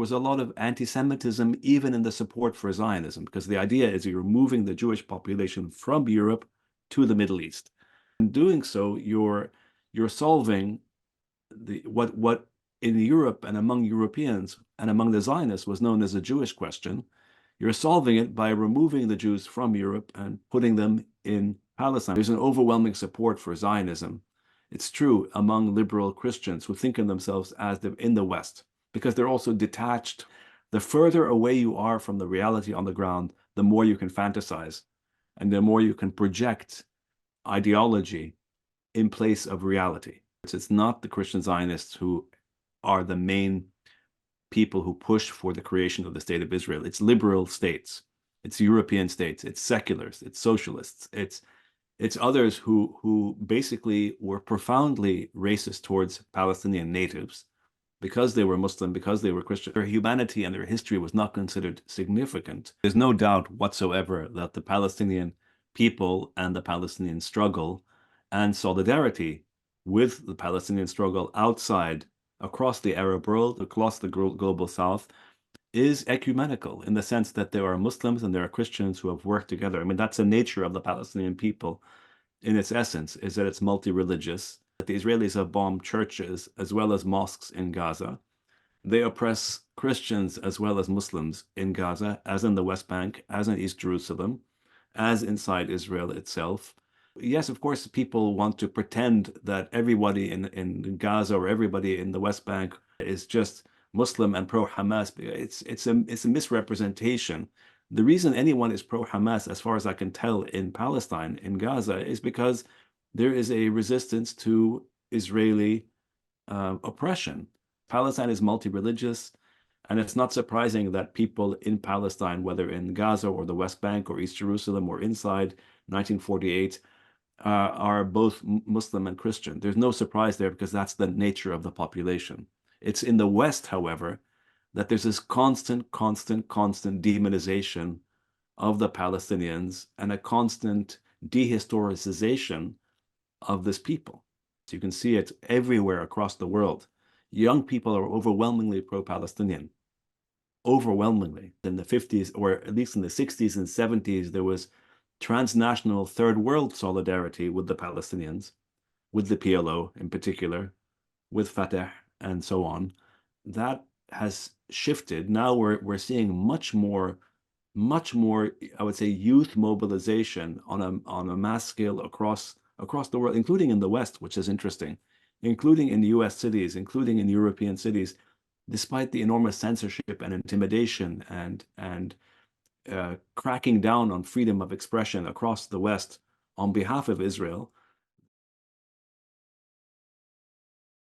was a lot of anti-Semitism even in the support for Zionism, because the idea is you're moving the Jewish population from Europe to the Middle East. In doing so, you're solving what in Europe and among Europeans and among the Zionists was known as a Jewish question. You're solving it by removing the Jews from Europe and putting them in Palestine. There's an overwhelming support for Zionism. It's true among liberal Christians who think of themselves as in the West, because they're also detached. The further away you are from the reality on the ground, the more you can fantasize and the more you can project ideology in place of reality. It's not the Christian Zionists who are the main people who push for the creation of the state of Israel. It's liberal states, it's European states, it's seculars, it's socialists, it's others who basically were profoundly racist towards Palestinian natives because they were Muslim, because they were Christian. Their humanity and their history was not considered significant. There's no doubt whatsoever that the Palestinian people and the Palestinian struggle and solidarity with the Palestinian struggle outside, across the Arab world, across the global South, is ecumenical in the sense that there are Muslims and there are Christians who have worked together. I mean, that's the nature of the Palestinian people in its essence, is that it's multi-religious. The Israelis have bombed churches as well as mosques in Gaza. They oppress Christians as well as Muslims in Gaza, as in the West Bank, as in East Jerusalem, as inside Israel itself. Yes, of course, people want to pretend that everybody in Gaza or everybody in the West Bank is just Muslim and pro-Hamas. It's a misrepresentation. The reason anyone is pro-Hamas, as far as I can tell, in Palestine, in Gaza, is because there is a resistance to Israeli oppression. Palestine is multi-religious, and it's not surprising that people in Palestine, whether in Gaza or the West Bank or East Jerusalem or inside 1948, are both Muslim and Christian. There's no surprise there because that's the nature of the population. It's in the West, however, that there's this constant demonization of the Palestinians and a constant dehistoricization of this people. So you can see it everywhere across the world. Young people are overwhelmingly pro-Palestinian. Overwhelmingly. In the 50s, or at least in the 60s and 70s, there was transnational third world solidarity with the Palestinians, with the PLO in particular, with Fatah and so on. That has shifted. Now we're seeing much more, I would say, youth mobilization on a mass scale across the world, including in the West, which is interesting, including in US cities, including in European cities, despite the enormous censorship and intimidation and cracking down on freedom of expression across the West on behalf of Israel.